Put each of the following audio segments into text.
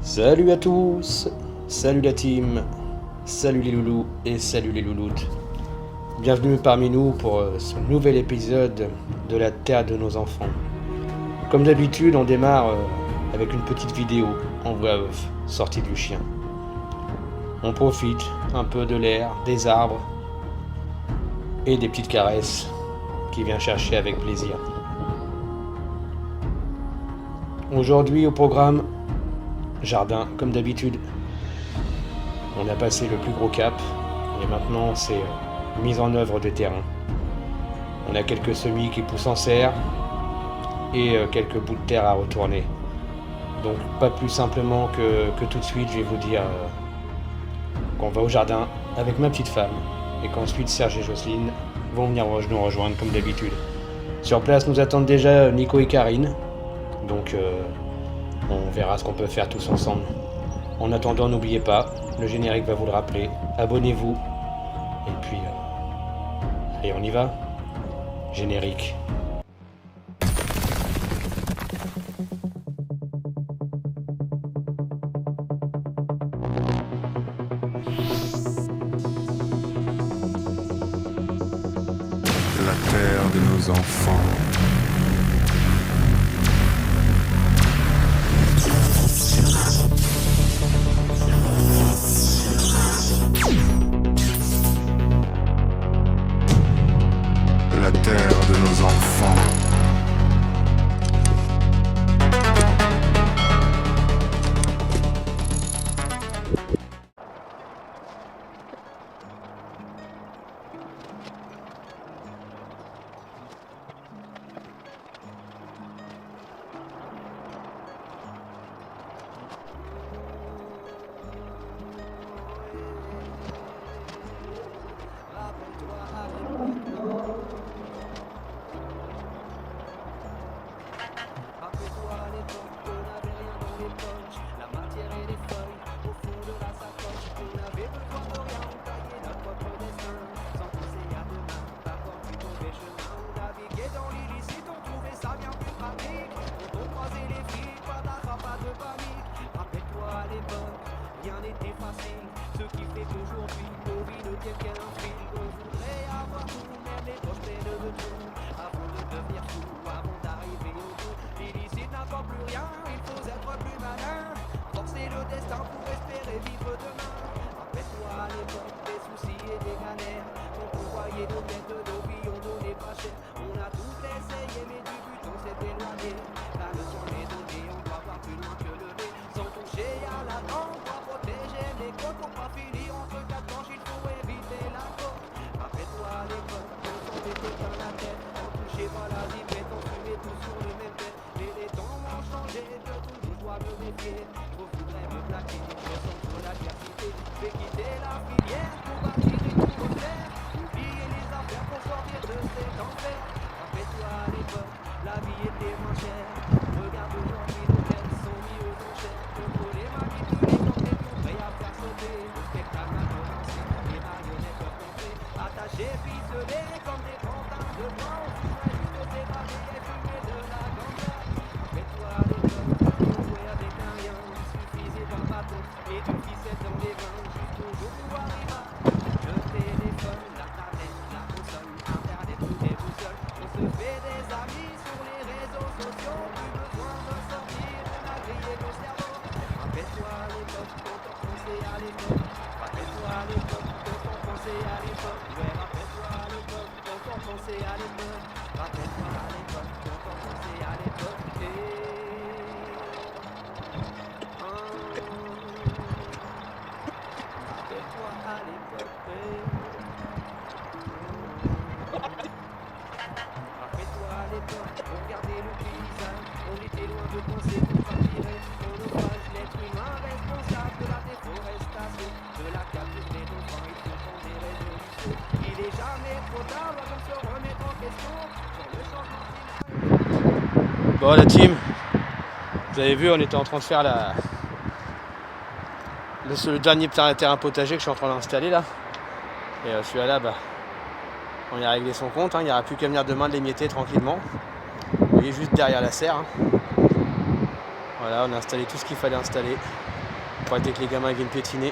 Salut à tous, salut la team, salut les loulous et salut les louloutes. Bienvenue parmi nous pour ce nouvel épisode de la Terre de nos enfants. Comme d'habitude, on démarre avec une petite vidéo en voix off, sortie du chien. On profite un peu de l'air, des arbres et des petites caresses qu'il vient chercher avec plaisir. Aujourd'hui au programme, jardin comme d'habitude. On a passé le plus gros cap et maintenant c'est mise en œuvre des terrains. On a quelques semis qui poussent en serre et quelques bouts de terre à retourner. Donc pas plus simplement que tout de suite je vais vous dire qu'on va au jardin avec ma petite femme et qu'ensuite Serge et Jocelyne vont venir nous rejoindre comme d'habitude. Sur place nous attendent déjà Nico et Karine, donc on verra ce qu'on peut faire tous ensemble. En attendant, n'oubliez pas, le générique va vous le rappeler, abonnez-vous et puis allez, on y va. Générique. La terre de nos enfants. La terre de nos enfants. Bon la team, vous avez vu, on était en train de faire le dernier terrain potager que je suis en train d'installer là. Et celui-là, on y a réglé son compte, il n'y aura plus qu'à venir demain de l'émietter tranquillement. Vous voyez juste derrière la serre. Voilà, on a installé tout ce qu'il fallait installer pour éviter que les gamins viennent piétiner.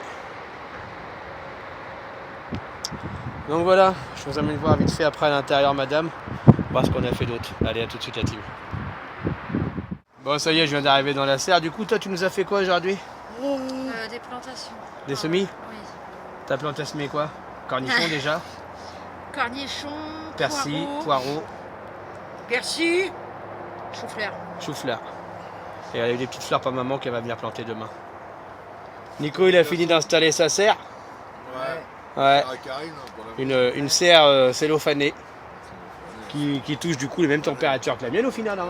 Donc voilà, je vous amène voir vite fait après à l'intérieur, madame, voir ce qu'on a fait d'autre. Allez, à tout de suite la team. Bon, ça y est, je viens d'arriver dans la serre. Du coup, toi, tu nous as fait quoi aujourd'hui? Des plantations. Des semis? Oui. T'as planté semé quoi? Cornichons déjà? Cornichons, Persil, poireaux, persil, chou-fleur. chou-fleur. Et elle a eu des petites fleurs pour maman qu'elle va venir planter demain. Nico, il a fini d'installer sa serre. Ouais. Une serre cellophanée qui touche du coup les mêmes températures que la mienne au final. Hein.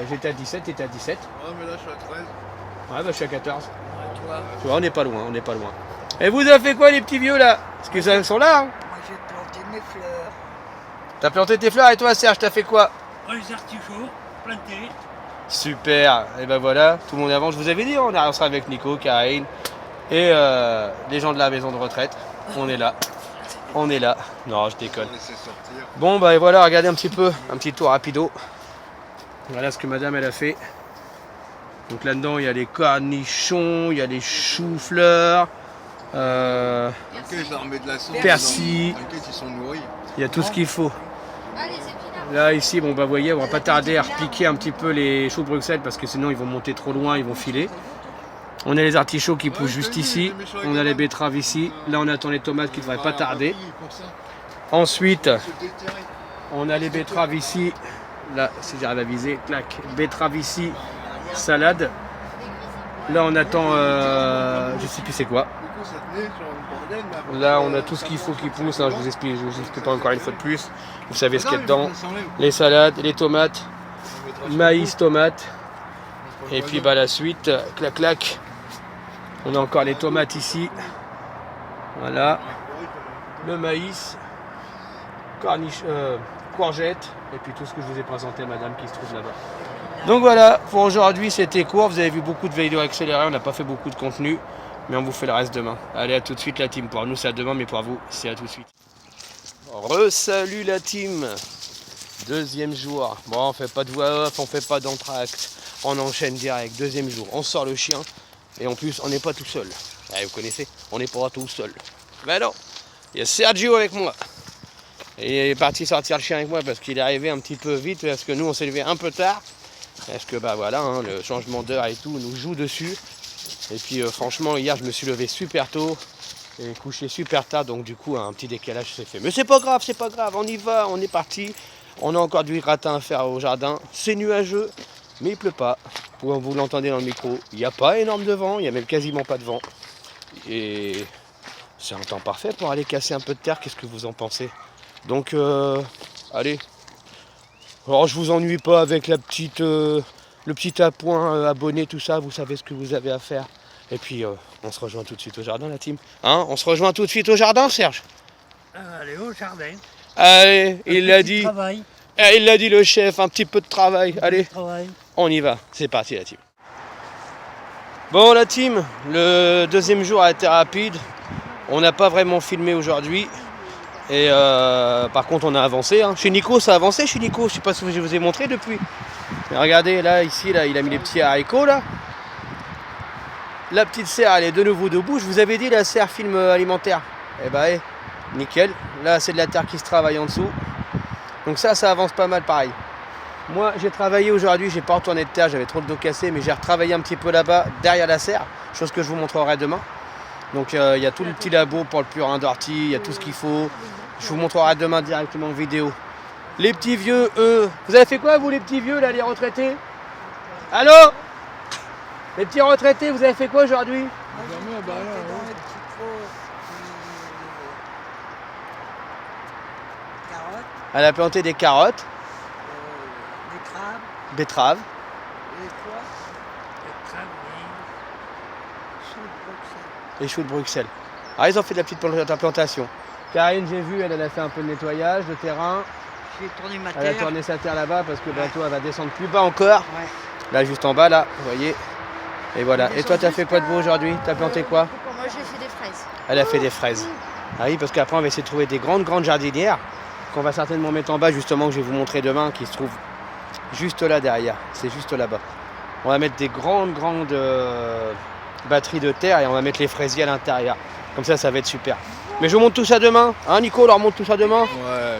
J'étais à 17, t'étais à 17. Ouais, mais là je suis à 13. Ouais, bah je suis à 14. Ouais, toi. Tu vois, on n'est pas loin, on n'est pas loin. Et vous avez fait quoi les petits vieux là? Parce que ils sont là. Hein. Moi j'ai planté mes fleurs. T'as planté tes fleurs et toi Serge, t'as fait quoi? Les artichauts plantés. Super. Et ben voilà, tout le monde avance. Je vous avais dit, on sera avec Nico, Karine et les gens de la maison de retraite. On est là. On est là. Non, je déconne. Bon bah et voilà, regardez un petit peu, un petit tour rapido. Voilà ce que madame elle a fait. Donc là-dedans il y a les cornichons, il y a les choux-fleurs, persil, T'inquiète, ils sont nourris. il y a tout ce qu'il faut. Ah, les épinards. Là ici, bon bah vous voyez, on va pas tarder à repiquer un petit peu les choux de Bruxelles parce que sinon ils vont monter trop loin, ils vont filer. On a les artichauts qui poussent juste ici, on a les betteraves ici, là on attend les tomates qui devraient pas tarder. Ensuite, on a les betteraves ici, là si j'arrive à viser, clac, betteraves ici, salade. Là on attend, je sais plus c'est quoi. Là on a tout ce qu'il faut qui pousse, hein, je vous explique pas encore une fois de plus. Vous savez ce qu'il y a dedans, les salades, les tomates, maïs, tomates. Et puis bah la suite, clac clac. On a encore les tomates ici. Voilà. Le maïs, courgettes, et puis tout ce que je vous ai présenté, madame, qui se trouve là-bas. Donc voilà, pour aujourd'hui c'était court. Vous avez vu beaucoup de vidéos accélérées, on n'a pas fait beaucoup de contenu, mais on vous fait le reste demain. Allez, à tout de suite la team. Pour nous c'est à demain, mais pour vous c'est à tout de suite. Re-salut la team. Deuxième jour. Bon, on fait pas de voix off, on fait pas d'entracte. On enchaîne direct. Deuxième jour. On sort le chien. Et en plus, on n'est pas tout seul. Ah, vous connaissez, on n'est pas tout seul. Ben non, il y a Sergio avec moi. Et il est parti sortir le chien avec moi parce qu'il est arrivé un petit peu vite. Parce que nous, on s'est levé un peu tard. Parce que bah voilà, hein, le changement d'heure et tout nous joue dessus. Et puis franchement, hier, je me suis levé super tôt. Et couché super tard. Donc du coup, un petit décalage s'est fait. Mais c'est pas grave, on y va, on est parti. On a encore du gratin à faire au jardin. C'est nuageux, mais il pleut pas. Vous l'entendez dans le micro. Il n'y a pas énorme de vent, il n'y a même quasiment pas de vent. Et c'est un temps parfait pour aller casser un peu de terre. Qu'est-ce que vous en pensez? Donc, allez. Alors, je vous ennuie pas avec le petit appoint abonné, tout ça. Vous savez ce que vous avez à faire. Et puis, on se rejoint tout de suite au jardin, la team. Hein? On se rejoint tout de suite au jardin, Serge? Allez, au jardin. Allez, il l'a dit. Travail. Il l'a dit le chef, un petit peu de travail. Allez, Travail. on y va. C'est parti la team. Bon la team, le deuxième jour a été rapide. On n'a pas vraiment filmé aujourd'hui. Et par contre on a avancé. Hein. Chez Nico ça a avancé chez Nico. Je sais pas si je vous ai montré depuis. Mais regardez là, ici, là, il a mis les petits haricots là. La petite serre elle est de nouveau debout. Je vous avais dit la serre film alimentaire. Et bah nickel. Là c'est de la terre qui se travaille en dessous. Donc ça avance pas mal pareil. Moi j'ai travaillé aujourd'hui, j'ai pas retourné de terre, j'avais trop le dos cassé, mais j'ai retravaillé un petit peu là-bas, derrière la serre, chose que je vous montrerai demain. Donc il y a tout le petit labo pour le purin d'ortie, il y a tout ce qu'il faut. Je vous montrerai demain directement en vidéo. Les petits vieux, eux, vous avez fait quoi vous les petits vieux là, les retraités? Allô? Les petits retraités, vous avez fait quoi aujourd'hui? Elle a planté des carottes, betteraves, Et quoi? et choux de Bruxelles. Ah, ils ont fait de la petite plantation. Karine, j'ai vu, elle a fait un peu de nettoyage de terrain. J'ai tourné ma Elle a terre. tourné sa terre là-bas parce que bientôt elle va descendre plus bas encore. Ouais. Là, juste en bas, là, vous voyez. Et voilà. Et toi, t'as fait quoi de beau aujourd'hui? T'as planté quoi? Moi, j'ai fait des fraises. Elle a fait des fraises. Ah oui, parce qu'après, on va essayer de trouver des grandes jardinières qu'on va certainement mettre en bas, justement, que je vais vous montrer demain, qui se trouvent juste là derrière. C'est juste là-bas. On va mettre des grandes batteries de terre et on va mettre les fraisiers à l'intérieur. Comme ça va être super. Mais je monte tout ça demain. Hein Nico, on leur monte tout ça demain?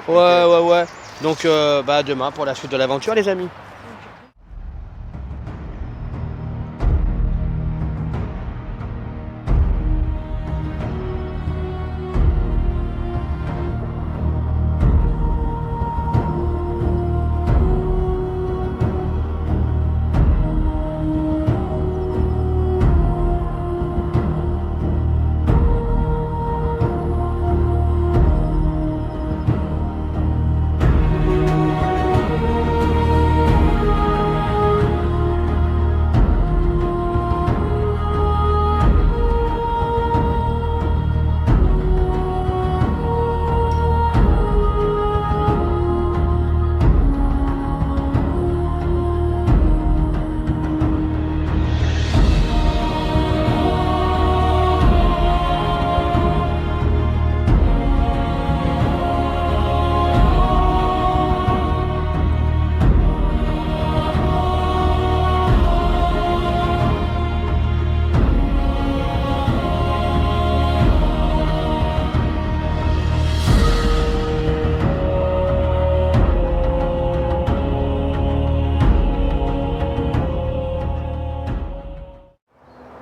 Ouais. Donc demain pour la suite de l'aventure les amis.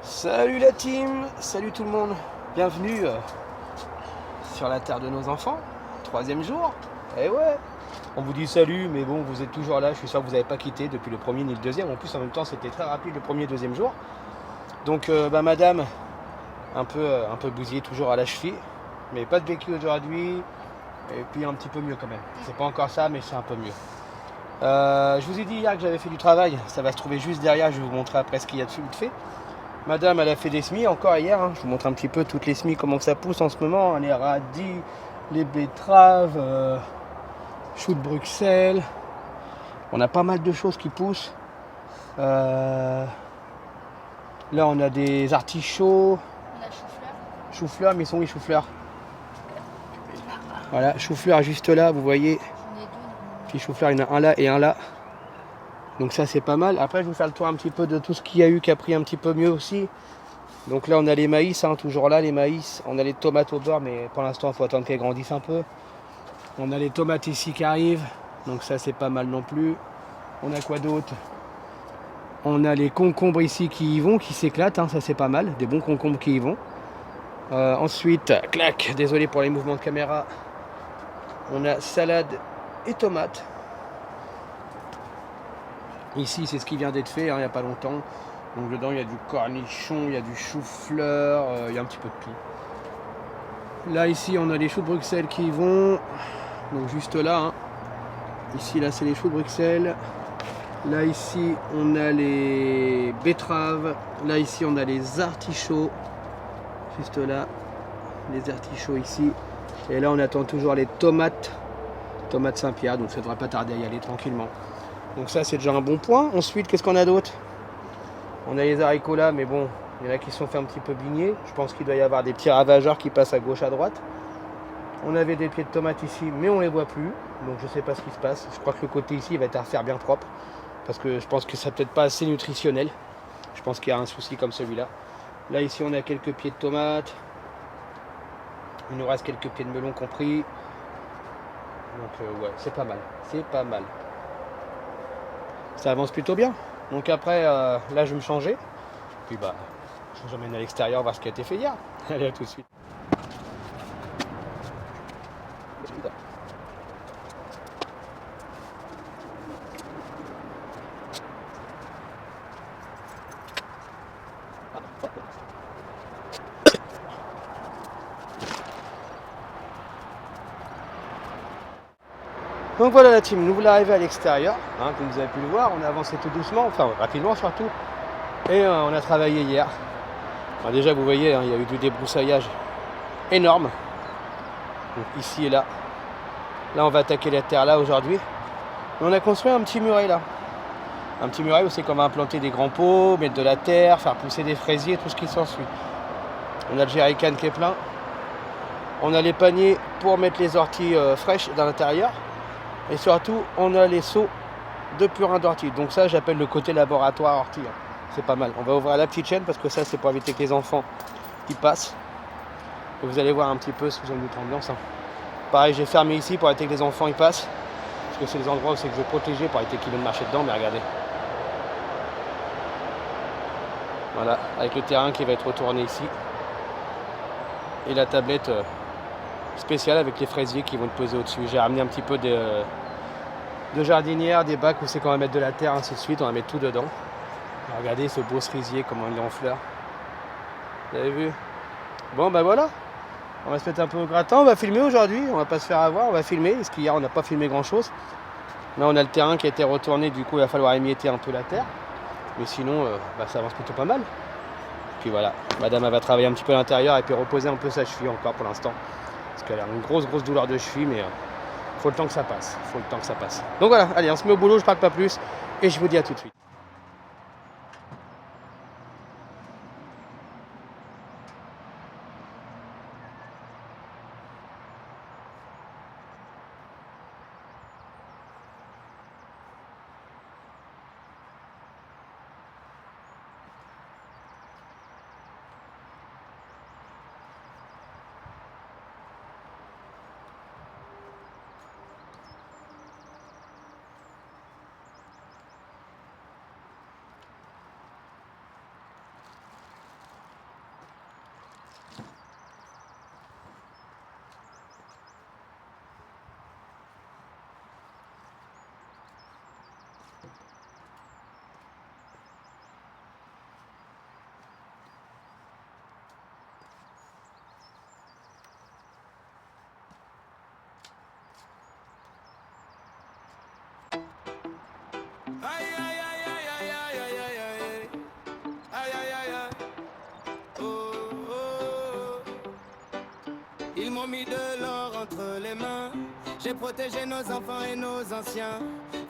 Salut la team, salut tout le monde, bienvenue sur la terre de nos enfants, 3e jour, et ouais, on vous dit salut, mais bon, vous êtes toujours là, je suis sûr que vous n'avez pas quitté depuis le premier ni le deuxième, en plus en même temps c'était très rapide le premier et deuxième jour, donc madame, un peu bousillée toujours à la cheville, mais pas de béquille aujourd'hui, et puis un petit peu mieux quand même, c'est pas encore ça, mais c'est un peu mieux. Je vous ai dit hier que j'avais fait du travail, ça va se trouver juste derrière, je vais vous montrer après ce qu'il y a dessus vite fait. Madame, elle a fait des semis encore hier, hein. Je vous montre un petit peu toutes les semis, comment ça pousse en ce moment, les radis, les betteraves, choux de Bruxelles. On a pas mal de choses qui poussent. Là, on a des artichauts. On a chou-fleur. Chou-fleur, mais ils sont où les chou-fleurs? Voilà, chou-fleur juste là, vous voyez. J'en ai deux. Puis chou-fleur, il y en a un là et un là. Donc ça c'est pas mal. Après je vais vous faire le tour un petit peu de tout ce qu'il y a eu qui a pris un petit peu mieux aussi. Donc là on a les maïs, hein, toujours là les maïs. On a les tomates au beurre, mais pour l'instant il faut attendre qu'elles grandissent un peu. On a les tomates ici qui arrivent. Donc ça c'est pas mal non plus. On a quoi d'autre? On a les concombres ici qui y vont, qui s'éclatent, hein, ça c'est pas mal. Des bons concombres qui y vont. Ensuite, clac, désolé pour les mouvements de caméra. On a salade et tomates. Ici, c'est ce qui vient d'être fait, hein, il n'y a pas longtemps. Donc dedans, il y a du cornichon, il y a du chou-fleur, il y a un petit peu de tout. Là, ici, on a les choux de Bruxelles qui y vont. Donc juste là. Hein. Ici, là, c'est les choux de Bruxelles. Là, ici, on a les betteraves. Là, ici, on a les artichauts. Juste là. Les artichauts ici. Et là, on attend toujours les tomates. Tomates Saint-Pierre, donc ça ne devrait pas tarder à y aller tranquillement. Donc ça c'est déjà un bon point. Ensuite qu'est-ce qu'on a d'autre? On a les haricots là, mais bon, il y en a qui se sont fait un petit peu bigner. Je pense qu'il doit y avoir des petits ravageurs qui passent à gauche à droite. On avait des pieds de tomates ici, mais on les voit plus. Donc je sais pas ce qui se passe. Je crois que le côté ici il va être à refaire bien propre. Parce que je pense que ça peut-être pas assez nutritionnel. Je pense qu'il y a un souci comme celui-là. Là ici on a quelques pieds de tomates. Il nous reste quelques pieds de melon compris. Donc ouais, c'est pas mal. C'est pas mal. Ça avance plutôt bien. Donc après, là je vais me changer. Puis je vous emmène à l'extérieur voir ce qui a été fait hier. Allez, à tout de suite. Donc voilà la team, nous voulons arriver à l'extérieur, hein, comme vous avez pu le voir, on a avancé tout doucement, enfin rapidement surtout, et on a travaillé hier. Alors déjà vous voyez, hein, il y a eu du débroussaillage énorme, donc ici et là. Là on va attaquer la terre là aujourd'hui. On a construit un petit muret là, un petit muret où c'est qu'on va implanter des grands pots, mettre de la terre, faire pousser des fraisiers, tout ce qui s'ensuit. On a le jerrycan qui est plein, on a les paniers pour mettre les orties fraîches dans l'intérieur. Et surtout, on a les seaux de purin d'ortie. Donc ça, j'appelle le côté laboratoire ortie. Hein. C'est pas mal. On va ouvrir la petite chaîne parce que ça, c'est pour éviter que les enfants y passent. Et vous allez voir un petit peu sous une autre ambiance. Hein. Pareil, j'ai fermé ici pour éviter que les enfants y passent. Parce que c'est les endroits où c'est que je vais protéger pour éviter qu'ils viennent marcher dedans. Mais regardez. Voilà, avec le terrain qui va être retourné ici. Et la tablette spéciale avec les fraisiers qui vont être posés au-dessus. J'ai ramené un petit peu de jardinière, des bacs où c'est qu'on va mettre de la terre, ainsi de suite. On va mettre tout dedans. Regardez ce beau cerisier, comment il est en fleurs. Vous avez vu? Bon, ben voilà. On va se mettre un peu au gratin. On va filmer aujourd'hui. On va pas se faire avoir. On va filmer. Parce qu'hier, on n'a pas filmé grand-chose. Là, on a le terrain qui a été retourné. Du coup, il va falloir émietter un peu la terre. Mais sinon, ça avance plutôt pas mal. Puis voilà. Madame, elle va travailler un petit peu à l'intérieur et puis reposer un peu sa cheville encore pour l'instant. Parce qu'elle a une grosse douleur de cheville. Mais faut le temps que ça passe. Faut le temps que ça passe. Donc voilà. Allez, on se met au boulot. Je parle pas plus. Et je vous dis à tout de suite. Ils m'ont mis de l'or entre les mains. J'ai protégé nos enfants et nos anciens.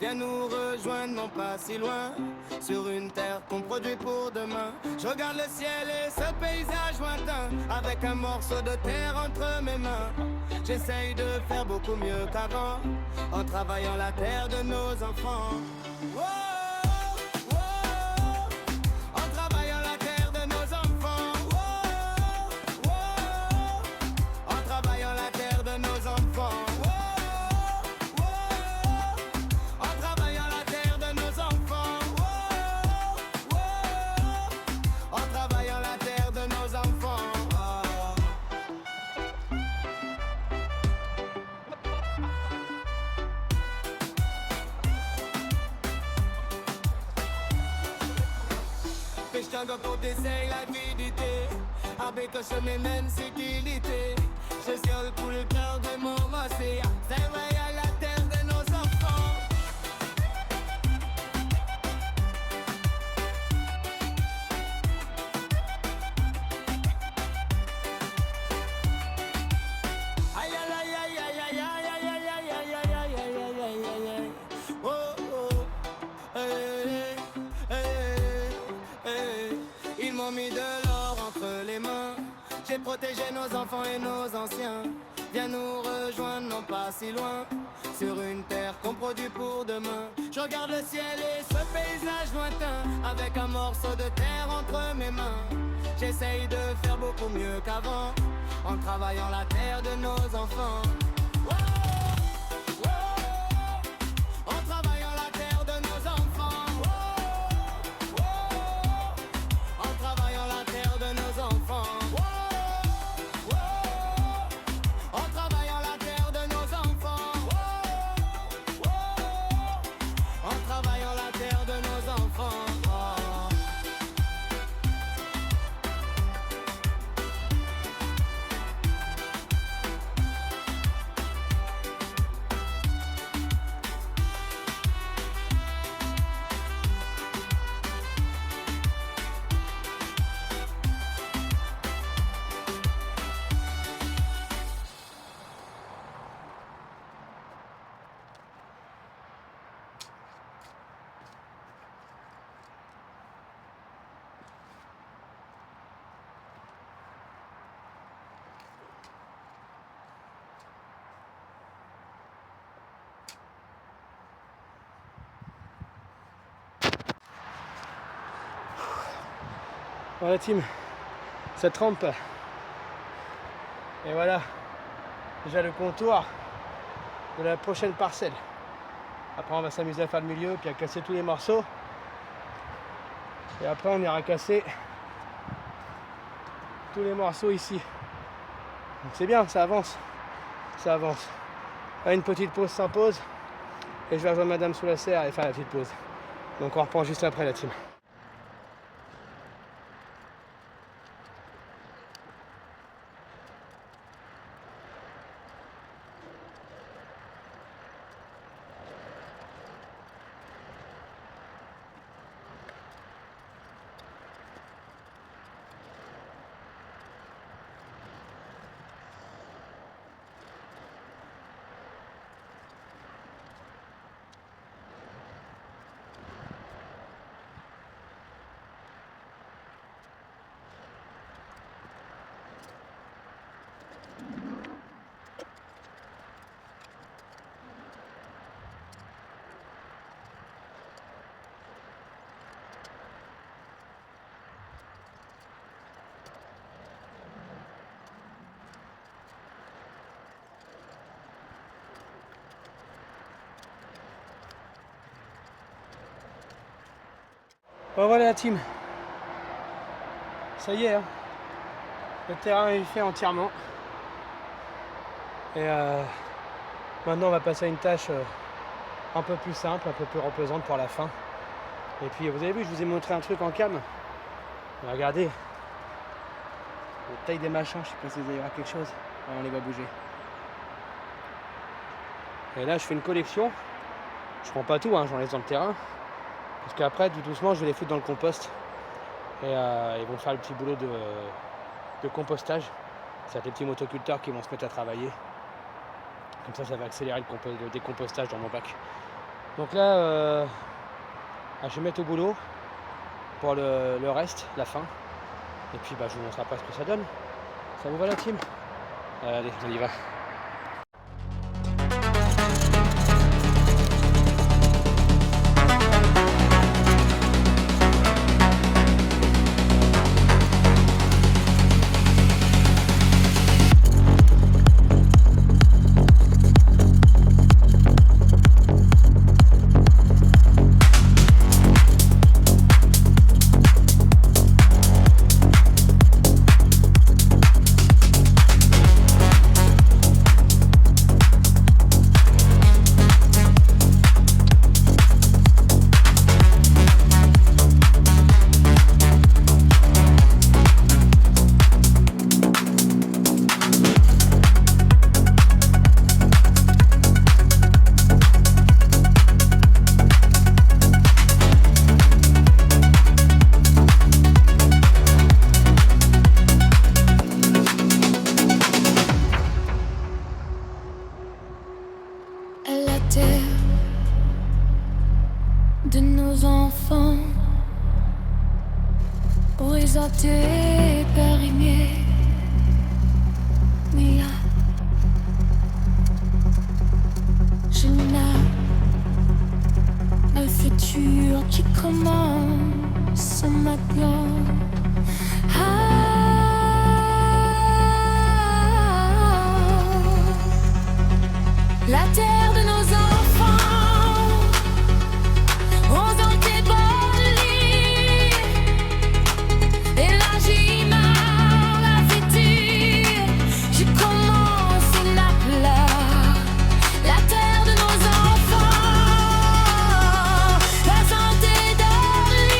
Viens nous rejoindre, non pas si loin, sur une terre qu'on produit pour demain. Je regarde le ciel et ce paysage lointain, avec un morceau de terre entre mes mains. J'essaye de faire beaucoup mieux qu'avant, en travaillant la terre de nos enfants. Wow! Pescando pour t'essayer l'avidité, avec un chemin même sécurité. Je ciole pour le cœur de mon massé, c'est vrai à la terre de nos enfants. Aïe aïe aïe aïe aïe aïe aïe aïe aïe aïe aïe aïe aïe aïe aïe aïe. Oh oh, ils m'ont mis de l'or entre les mains. J'ai protégé nos enfants et nos anciens. Viens nous rejoindre, non pas si loin, sur une terre qu'on produit pour demain. Je regarde le ciel et ce paysage lointain, avec un morceau de terre entre mes mains. J'essaye de faire beaucoup mieux qu'avant, en travaillant la terre de nos enfants. Bon la team, ça trempe. Et voilà, déjà le contour de la prochaine parcelle. Après on va s'amuser à faire le milieu, puis à casser tous les morceaux. Et après on ira casser tous les morceaux ici. Donc c'est bien, ça avance. Ça avance. Là, une petite pause s'impose. Et je vais rejoindre Madame sous la serre et faire la petite pause. Donc on reprend juste après la team. Bon voilà la team, ça y est, hein. Le terrain est fait entièrement. Et maintenant on va passer à une tâche un peu plus simple, un peu plus reposante pour la fin. Et puis vous avez vu, je vous ai montré un truc en cam. Regardez, la taille des machins, je sais pas si vous allez voir quelque chose. Ouais, on les voit bouger. Et là je fais une collection, je prends pas tout, hein, j'en laisse dans le terrain. Parce qu'après, tout doucement, je vais les foutre dans le compost. Et ils vont faire le petit boulot de compostage. C'est des petits motoculteurs qui vont se mettre à travailler. Comme ça va accélérer le décompostage dans mon bac. Donc là, je vais mettre au boulot pour le reste, la fin. Et puis je vous montrerai après ce que ça donne. Ça vous va la team? Allez, on y va. De nos enfants, présentés par Aimé, je n'ai un futur qui commence maintenant. La terre de nos enfants, aux antébolis, élargis ma future, je commence la pleure. La terre de nos enfants, la santé d'Orly,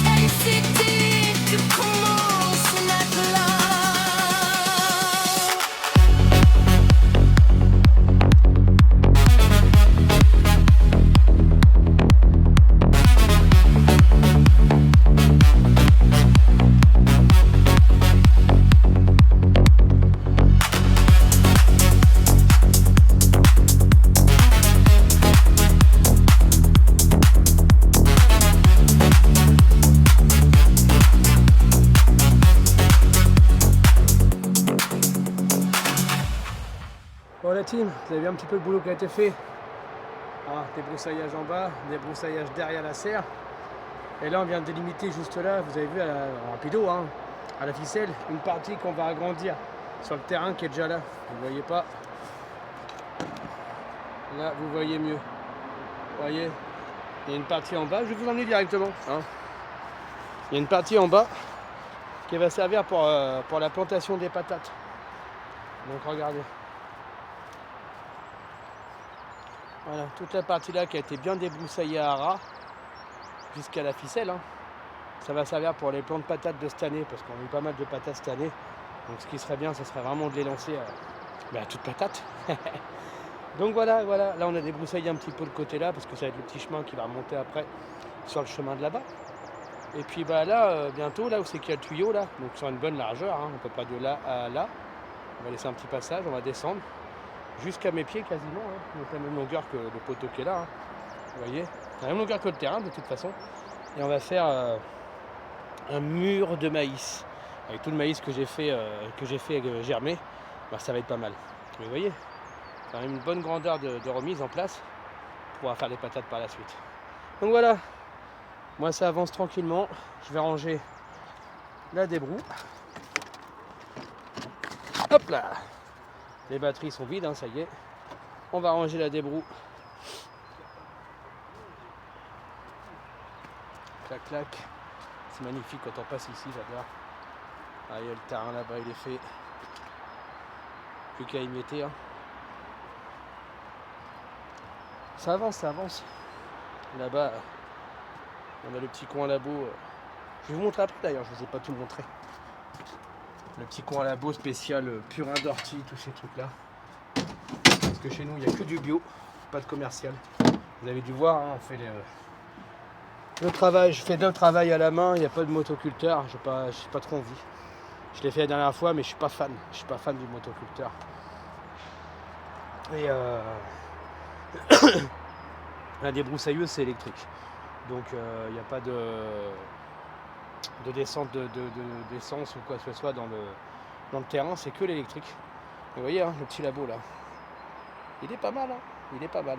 elle future, je commence la pleure. Bon la team, vous avez vu un petit peu le boulot qui a été fait. Hein, débroussaillage en bas, débroussaillage derrière la serre. Et là on vient de délimiter juste là, vous avez vu en rapido, hein, à la ficelle, une partie qu'on va agrandir sur le terrain qui est déjà là. Vous voyez pas. Là vous voyez mieux. Vous voyez, il y a une partie en bas, je vais vous emmener directement. Hein. Il y a une partie en bas qui va servir pour la plantation des patates. Donc regardez. Voilà, toute la partie là qui a été bien débroussaillée à ras jusqu'à la ficelle. Hein. Ça va servir pour les plants de patates de cette année, parce qu'on a eu pas mal de patates cette année. Donc ce qui serait bien, ce serait vraiment de les lancer à toutes patates. Donc voilà, là on a débroussaillé un petit peu le côté là, parce que ça va être le petit chemin qui va remonter après sur le chemin de là-bas. Et puis bah là, bientôt, là où c'est qu'il y a le tuyau là, donc sur une bonne largeur, hein, on peut pas de là à là. On va laisser un petit passage, on va descendre jusqu'à mes pieds quasiment, hein, donc la même longueur que le poteau qui est là. Hein. Vous voyez, la même longueur que le terrain de toute façon. Et on va faire un mur de maïs. Avec tout le maïs que j'ai fait germer, bah, ça va être pas mal. Mais vous voyez, ça a une bonne grandeur de remise en place pour pouvoir faire les patates par la suite. Donc voilà, moi ça avance tranquillement. Je vais ranger la débroue. Hop là, les batteries sont vides, hein, ça y est. On va ranger la débroue. Clac clac. C'est magnifique quand on passe ici, j'adore. Ah, il y a le terrain là-bas, il est fait. Plus qu'à y mettre. Hein. Ça avance, ça avance. Là-bas, on a le petit coin labo. Je vais vous montrer après d'ailleurs, je ne vous ai pas tout montré. Le petit coin labo spécial purin d'ortie, tous ces trucs-là. Parce que chez nous, il n'y a que du bio, pas de commercial. Vous avez dû voir, hein, on fait le travail, je fais le travail à la main, il n'y a pas de motoculteur, j'ai pas trop envie. Je l'ai fait la dernière fois, mais je suis pas fan. Je suis pas fan du motoculteur. Et la débroussailleuse, c'est électrique. Donc il n'y a pas de descente d'essence ou quoi que ce soit dans le terrain, c'est que l'électrique. Vous voyez, hein, le petit labo là. Il est pas mal, hein, il est pas mal.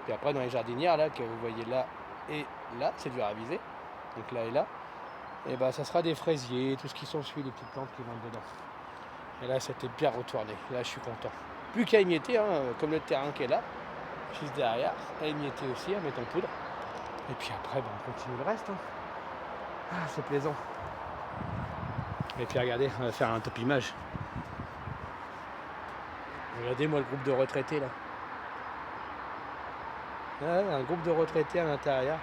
Puis après dans les jardinières là, que vous voyez là et là, c'est dur à viser. Donc là et là. Et bah ça sera des fraisiers, tout ce qui s'ensuit, les petites plantes qui vont dedans. Et là c'était bien retourné, là je suis content. Plus qu'à émietter, hein, comme le terrain qui est là, juste derrière, à émietter aussi, à mettre en poudre. Et puis après, bah, on continue le reste. Hein. Ah, c'est plaisant. Et puis regardez, on va faire un top image. Regardez moi le groupe de retraités là. Ah, un groupe de retraités à l'intérieur.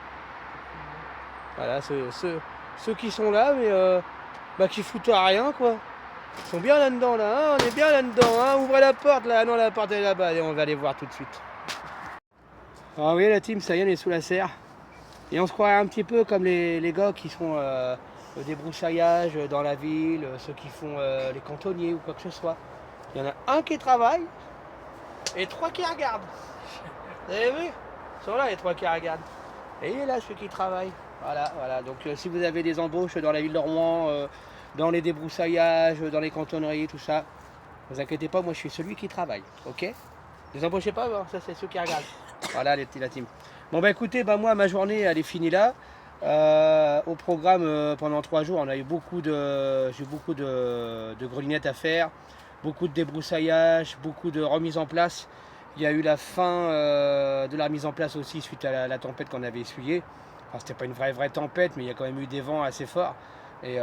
Voilà, ceux qui sont là, mais qui foutent à rien, quoi. Ils sont bien là-dedans, là, hein, on est bien là-dedans, hein. Ouvrez la porte, là, non, la porte est là-bas, et on va aller voir tout de suite. Alors, vous voyez, la team, ça y est, on est sous la serre. Et on se croirait un petit peu comme les gars qui font au débroussaillage dans la ville, ceux qui font les cantonniers ou quoi que ce soit. Il y en a un qui travaille et 3 qui regardent. Vous avez vu? Ils sont là, les 3 qui regardent. Et il est là, celui qui travaille. Voilà. Donc si vous avez des embauches dans la ville de Rouen, dans les débroussaillages, dans les cantonneries, tout ça, ne vous inquiétez pas, moi je suis celui qui travaille, ok? Ne les embauchez pas, hein, ça c'est ceux qui regardent. Voilà la team. Bon bah écoutez, moi ma journée elle est finie là. Au programme pendant 3 jours, on a eu j'ai eu beaucoup de grelinettes à faire, beaucoup de débroussaillage, beaucoup de remise en place. Il y a eu la fin de la remise en place aussi suite à la tempête qu'on avait essuyée. Enfin, c'était pas une vraie tempête, mais il y a quand même eu des vents assez forts et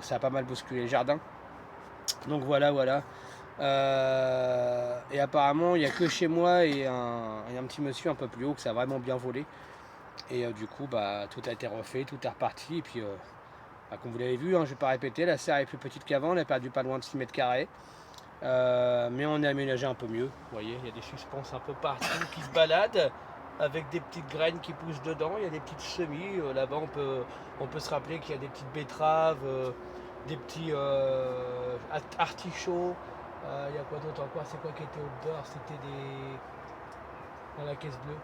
ça a pas mal bousculé le jardin. Donc voilà. Et apparemment, il n'y a que chez moi et un petit monsieur un peu plus haut que ça a vraiment bien volé. Et du coup, tout a été refait, tout est reparti. Et puis, comme vous l'avez vu, hein, je ne vais pas répéter, la serre est plus petite qu'avant, on a perdu pas loin de 6 mètres carrés. Mais on a aménagé un peu mieux. Vous voyez, il y a des suspenses un peu partout qui se baladent, avec des petites graines qui poussent dedans. Il y a des petites semis. Là-bas, on peut se rappeler qu'il y a des petites betteraves, des petits artichauts. Il y a quoi d'autre encore? C'est quoi qui était outdoor? C'était dans la caisse bleue.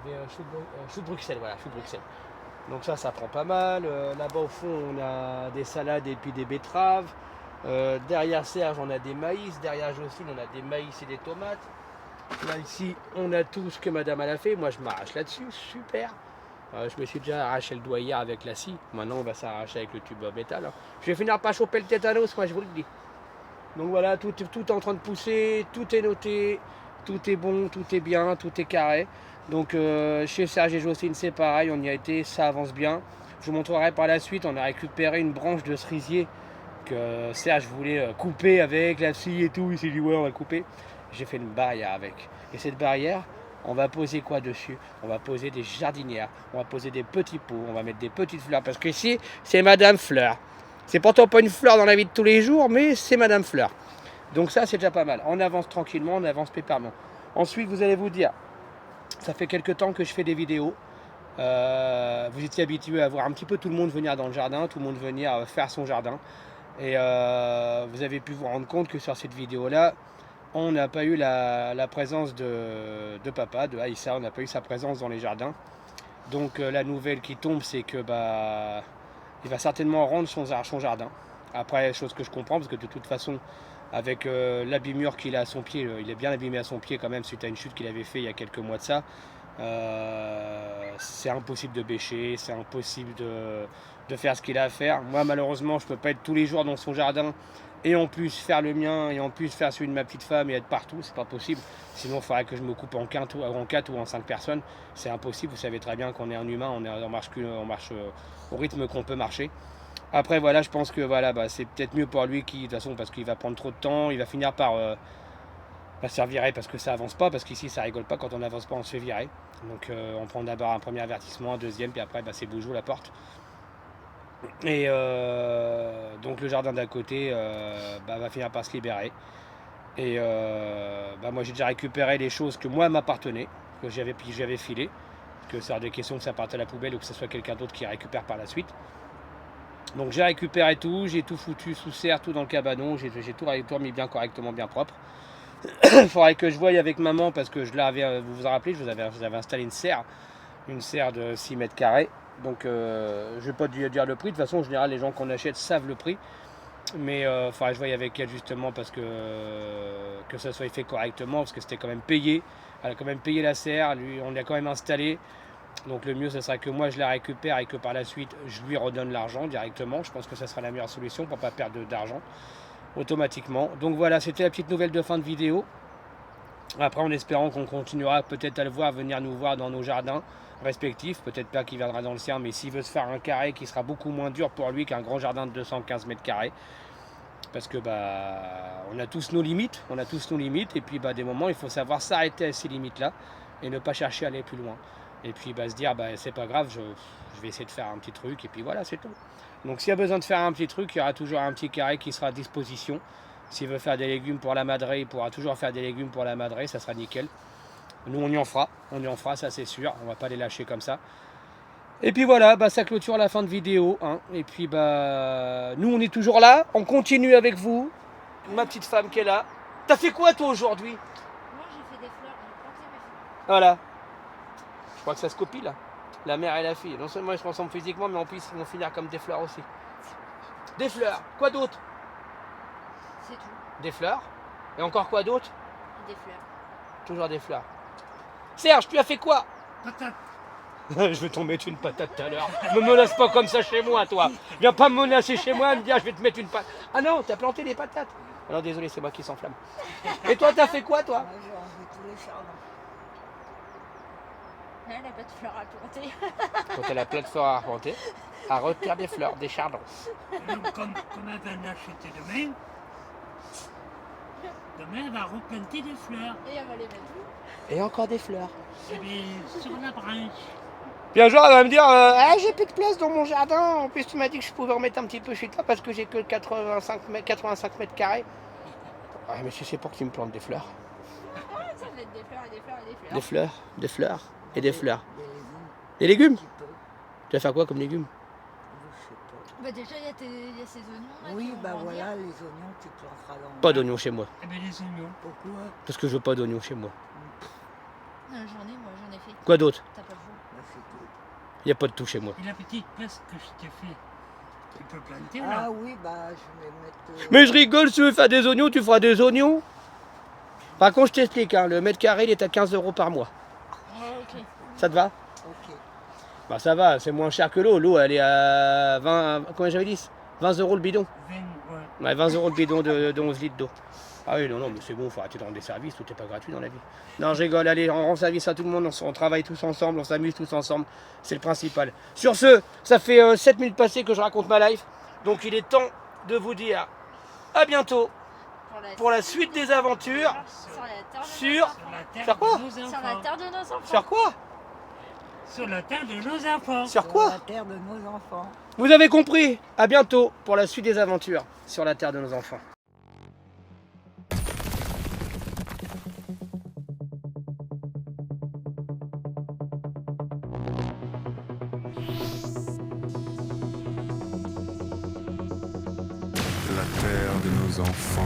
Il y avait chou de Bruxelles, voilà, chou de Bruxelles. Donc ça prend pas mal. Là-bas au fond, on a des salades et puis des betteraves. Derrière Serge, on a des maïs. Derrière Jocelyne, on a des maïs et des tomates. Là, ici, on a tout ce que madame elle a fait. Moi, je m'arrache là-dessus. Super. Je me suis déjà arraché le doigt hier avec la scie. Maintenant, on va s'arracher avec le tube métal. Hein. Je vais finir par choper le tétanos, moi, je vous le dis. Donc voilà, tout est en train de pousser. Tout est noté. Tout est bon, tout est bien, tout est carré. Donc, chez Serge et Jocelyne, c'est pareil. On y a été, ça avance bien. Je vous montrerai par la suite. On a récupéré une branche de cerisier que Serge voulait couper avec la scie et tout. Il s'est dit, ouais, on va le couper. J'ai fait une barrière avec. Et cette barrière, on va poser quoi dessus? On va poser des jardinières, on va poser des petits pots, on va mettre des petites fleurs. Parce que ici, c'est Madame Fleur. C'est pourtant pas une fleur dans la vie de tous les jours, mais c'est Madame Fleur. Donc ça, c'est déjà pas mal. On avance tranquillement, on avance pépèrement. Ensuite, vous allez vous dire, ça fait quelques temps que je fais des vidéos. Vous étiez habitués à voir un petit peu tout le monde venir dans le jardin, tout le monde venir faire son jardin. Et vous avez pu vous rendre compte que sur cette vidéo-là, on n'a pas eu la présence de papa, de Aïssa, on n'a pas eu sa présence dans les jardins. Donc la nouvelle qui tombe, c'est que il va certainement rendre son jardin. Après, chose que je comprends, parce que de toute façon, avec l'abîmure qu'il a à son pied, il est bien abîmé à son pied quand même suite à une chute qu'il avait fait il y a quelques mois de ça. C'est impossible de bêcher, c'est impossible de faire ce qu'il a à faire. Moi, malheureusement, je ne peux pas être tous les jours dans son jardin et en plus faire le mien et en plus faire celui de ma petite femme et être partout, c'est pas possible. Sinon, il faudrait que je me coupe en 4 ou en 5 personnes. C'est impossible, vous savez très bien qu'on est un humain, on marche au rythme qu'on peut marcher. Après, voilà, je pense que voilà, c'est peut-être mieux pour lui, de toute façon, parce qu'il va prendre trop de temps, il va finir par se faire virer parce que ça avance pas, parce qu'ici ça rigole pas, quand on n'avance pas on se fait virer. Donc on prend d'abord un premier avertissement, un deuxième, puis après c'est boujou la porte. Et donc le jardin d'à côté va finir par se libérer. Et moi j'ai déjà récupéré les choses que moi m'appartenaient, que j'avais filé, que c'est hors de question que ça parte à la poubelle ou que ce soit quelqu'un d'autre qui récupère par la suite. Donc j'ai récupéré tout, j'ai tout foutu sous serre, tout dans le cabanon, j'ai tout remis bien correctement, bien propre. Il faudrait que je voie avec maman parce que vous vous en rappelez, je vous avais installé une serre de 6 mètres carrés. Donc je ne vais pas dire le prix, de toute façon en général les gens qu'on achète savent le prix. Mais il faudrait que je voie avec elle justement parce que ça soit fait correctement, parce que c'était quand même payé. Elle a quand même payé la serre, on l'a quand même installé. Donc le mieux ce serait que moi je la récupère et que par la suite je lui redonne l'argent directement. Je pense que ça sera la meilleure solution pour ne pas perdre d'argent automatiquement. Donc voilà, c'était la petite nouvelle de fin de vidéo. Après, en espérant qu'on continuera peut-être à le voir venir nous voir dans nos jardins respectifs, peut-être pas qu'il viendra dans le sien, mais s'il veut se faire un carré qui sera beaucoup moins dur pour lui qu'un grand jardin de 215 mètres carrés, parce que on a tous nos limites, et puis des moments il faut savoir s'arrêter à ces limites là et ne pas chercher à aller plus loin, et puis se dire c'est pas grave, je vais essayer de faire un petit truc, et puis voilà, c'est tout. Donc s'il y a besoin de faire un petit truc, il y aura toujours un petit carré qui sera à disposition. S'il veut faire des légumes pour la madrée, il pourra toujours faire des légumes pour la madrée, ça sera nickel. Nous on y en fera, ça c'est sûr, on va pas les lâcher comme ça. Et puis voilà, ça clôture la fin de vidéo, hein. Et puis nous on est toujours là, on continue avec vous. Ma petite femme qui est là. T'as fait quoi toi aujourd'hui? Moi j'ai fait des fleurs, j'ai planté mes fleurs. Voilà. Je crois que ça se copie là. La mère et la fille. Non seulement ils se ressemblent physiquement, mais en plus ils vont finir comme des fleurs aussi. Des fleurs, quoi d'autre? C'est tout. Des fleurs. Et encore quoi d'autre? Des fleurs. Toujours des fleurs. Serge, tu as fait quoi? Patate. Je vais t'en mettre une patate tout à l'heure. Me menace pas comme ça chez moi, toi. Viens pas me menacer chez moi et me dire je vais te mettre une patate. Ah non, t'as planté des patates. Alors désolé, c'est moi qui s'enflamme. Et toi, t'as fait quoi, toi? Moi, j'ai enlevé tous les chardons. Elle n'a pas de fleurs à planter. Quand elle a plein de fleurs à planter, à retirer des fleurs, des chardons. Donc, comme elle va en acheter demain elle va replanter des fleurs. Et elle va les mettre où? Et encore des fleurs. Et bien, sur la branche. Puis un jour, elle va me dire j'ai plus de place dans mon jardin. En plus, tu m'as dit que je pouvais remettre un petit peu chez toi parce que j'ai que 85 mètres carrés. Ah, mais si c'est pour que tu me plantes des fleurs. Ça va être des fleurs et des fleurs et des fleurs. Des fleurs, des fleurs et des fleurs. Des légumes, Des légumes? un petit peu. Tu vas faire quoi comme légumes? Je sais pas. Déjà, il y a ces oignons là. Oui, qui vont grandir. voilà, les oignons, tu planteras dans... Pas d'oignons chez moi. Et bien, les oignons. Pourquoi? Parce que je veux pas d'oignons chez moi. J'en ai, moi, j'en ai fait. Quoi d'autre? T'as pas de jour. Bah, c'est tout. Il n'y a pas de tout chez moi. Et la petite place que je t'ai fait, tu peux planter là. Ah oui, je vais mettre... Mais je rigole, si tu veux faire des oignons, tu feras des oignons. Par contre, je t'explique, hein, le mètre carré, il est à 15 € par mois. Ok. Ça te va? Ok. Bah ça va, c'est moins cher que l'eau. L'eau, elle est à 20... Combien j'avais dit? 20 € le bidon. 20, ouais. Ouais, 20 € le bidon de 11 litres d'eau. Ah oui, non, mais c'est bon, faut arrêter de rendre des services, tout n'est pas gratuit dans la vie. Non, je rigole, allez, on rend service à tout le monde, on travaille tous ensemble, on s'amuse tous ensemble, c'est le principal. Sur ce, ça fait 7 minutes passées que je raconte ma life, donc il est temps de vous dire à bientôt pour la suite des aventures Sur la terre de sur... la terre Sur quoi? de nos Sur la enfants. terre de nos enfants. Sur quoi? Sur la terre de nos enfants. Sur quoi? La terre de nos enfants. Vous avez compris? À bientôt pour la suite des aventures sur la terre de nos enfants. La terre de nos enfants.